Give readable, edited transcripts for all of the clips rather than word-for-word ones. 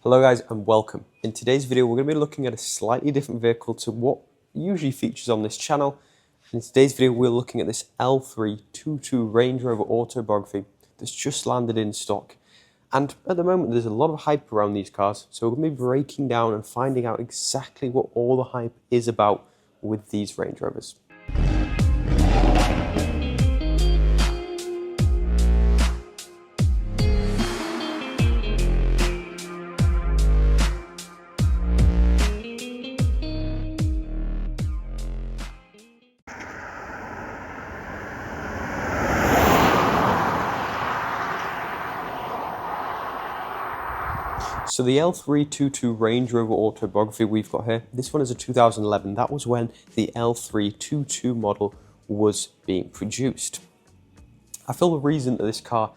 Hello guys and welcome. In today's video we're going to be looking at a slightly different vehicle to what usually features on this channel. In today's video we're looking at this L322 Range Rover Autobiography that's just landed in stock. And at the moment there's a lot of hype around these cars, so we're going to be breaking down and finding out exactly what all the hype is about with these Range Rovers. So the L322 Range Rover Autobiography we've got here, this one is a 2011. That was when the L322 model was being produced. I feel the reason that this car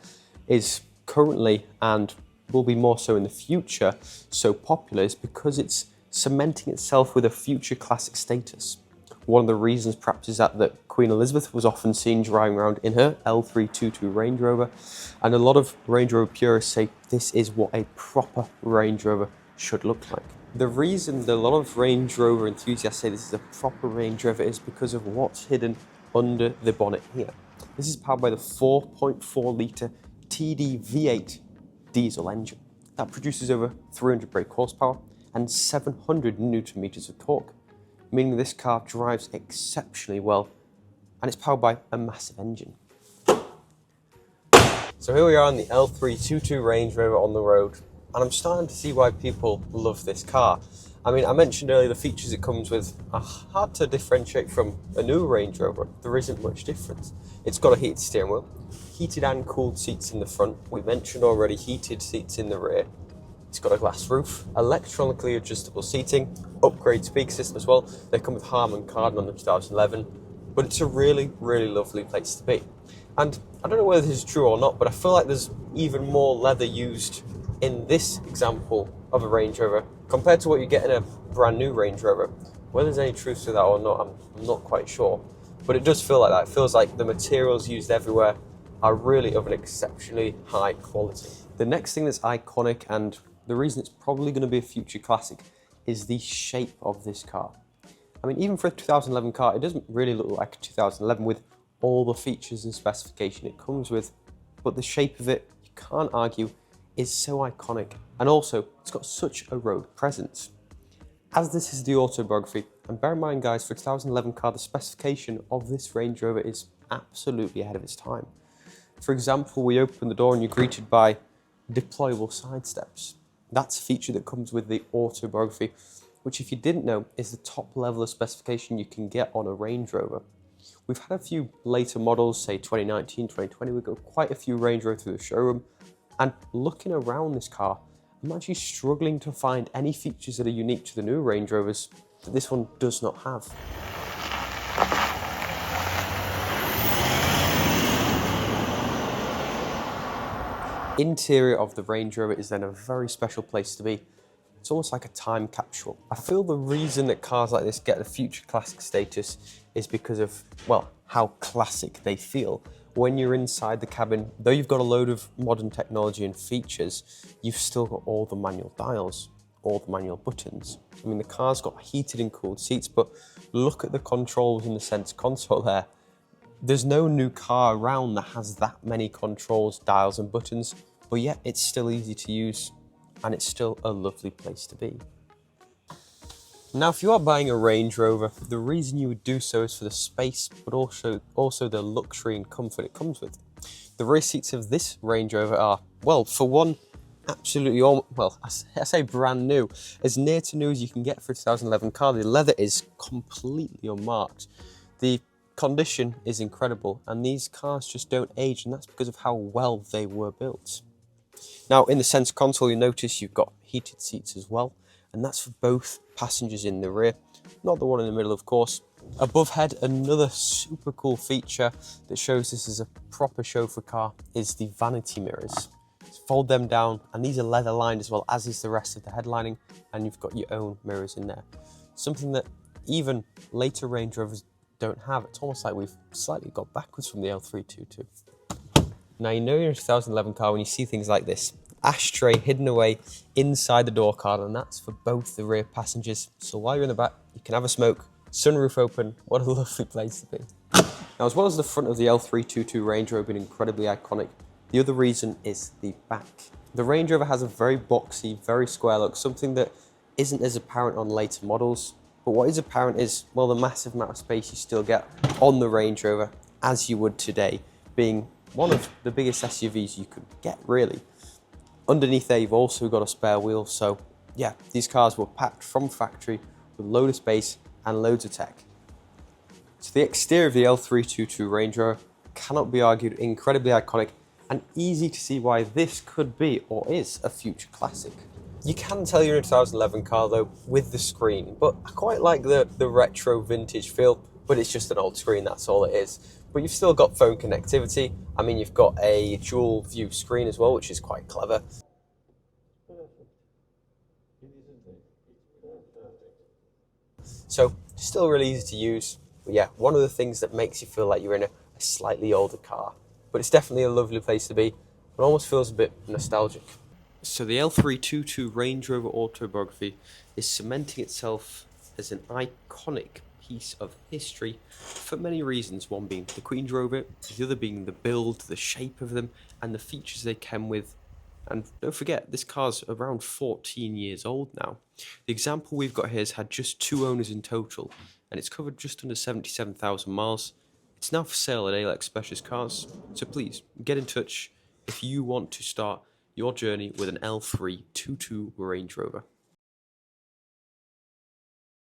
is currently, and will be more so in the future, so popular is because it's cementing itself with a future classic status. One of the reasons perhaps is that Queen Elizabeth was often seen driving around in her L322 Range Rover, and a lot of Range Rover purists say this is what a proper Range Rover should look like. The reason that a lot of Range Rover enthusiasts say this is a proper Range Rover is because of what's hidden under the bonnet here. This is powered by the 4.4 litre TD V8 diesel engine that produces over 300 brake horsepower and 700 Newton meters of torque, meaning this car drives exceptionally well, and it's powered by a massive engine. So here we are on the L322 Range Rover on the road, and I'm starting to see why people love this car. I mean, I mentioned earlier the features it comes with are hard to differentiate from a new Range Rover. There isn't much difference. It's got a heated steering wheel, heated and cooled seats in the front. We mentioned already heated seats in the rear. It's got a glass roof, electronically adjustable seating, upgrade speaker system as well. They come with Harman Kardon on the 2011, but it's a really, really lovely place to be. And I don't know whether this is true or not, but I feel like there's even more leather used in this example of a Range Rover compared to what you get in a brand new Range Rover. Whether there's any truth to that or not, I'm not quite sure. But it does feel like that. It feels like the materials used everywhere are really of an exceptionally high quality. The next thing that's iconic, and the reason it's probably going to be a future classic, is the shape of this car. I mean, even for a 2011 car, it doesn't really look like a 2011 with all the features and specification it comes with, but the shape of it, you can't argue, is so iconic. And also, it's got such a road presence. As this is the Autobiography, and bear in mind guys, for a 2011 car, the specification of this Range Rover is absolutely ahead of its time. For example, we open the door and you're greeted by deployable side steps. That's a feature that comes with the Autobiography, which if you didn't know is the top level of specification you can get on a Range Rover. We've had a few later models, say 2019, 2020, we've got quite a few Range Rover through the showroom, and looking around this car, I'm actually struggling to find any features that are unique to the new Range Rovers that this one does not have. Interior of the Range Rover is then a very special place to be. It's almost like a time capsule. I feel the reason that cars like this get the future classic status is because of, well, how classic they feel. When you're inside the cabin, though you've got a load of modern technology and features, you've still got all the manual dials, all the manual buttons. I mean, the car's got heated and cooled seats, but look at the controls in the center console there. There's no new car around that has that many controls, dials and buttons, but yet it's still easy to use, and it's still a lovely place to be. Now, if you are buying a Range Rover, the reason you would do so is for the space, but also the luxury and comfort it comes with. The rear seats of this Range Rover are, well, for one, absolutely well, I say brand new, as near to new as you can get for a 2011 car. The leather is completely unmarked. The condition is incredible, and these cars just don't age, and that's because of how well they were built. Now, in the center console, you notice you've got heated seats as well, and that's for both passengers in the rear, not the one in the middle, of course. Above head, another super cool feature that shows this is a proper chauffeur car is the vanity mirrors. Fold them down, and these are leather lined as well, as is the rest of the headlining, and you've got your own mirrors in there. Something that even later Range Rovers don't have. It's almost like we've slightly got backwards from the L322. Now, you know you're in a 2011 car when you see things like this. ashtray hidden away inside the door card, and that's for both the rear passengers. So while you're in the back, you can have a smoke, sunroof open. What a lovely place to be. Now, as well as the front of the L322 Range Rover being incredibly iconic, the other reason is the back. The Range Rover has a very boxy, very square look, something that isn't as apparent on later models. But what is apparent is, well, the massive amount of space you still get on the Range Rover, as you would today, being one of the biggest SUVs you could get, really. Underneath there, you've also got a spare wheel. So yeah, these cars were packed from factory with a load of space and loads of tech. So the exterior of the L322 Range Rover cannot be argued incredibly iconic and easy to see why this could be or is a future classic. You can tell you're in a 2011 car though with the screen, but I quite like the retro vintage feel, but it's just an old screen, that's all it is. But you've still got phone connectivity. I mean, you've got a dual view screen as well, which is quite clever. So still really easy to use. But yeah, one of the things that makes you feel like you're in a slightly older car. But it's definitely a lovely place to be. It almost feels a bit nostalgic. So the L322 Range Rover Autobiography is cementing itself as an iconic piece of history for many reasons. One being the Queen drove it, the other being the build, the shape of them, and the features they came with. And don't forget, this car's around 14 years old now. The example we've got here has had just 2 owners in total, and it's covered just under 77,000 miles. It's now for sale at ALX Specialist Cars, so please get in touch if you want to start your journey with an L322 Range Rover.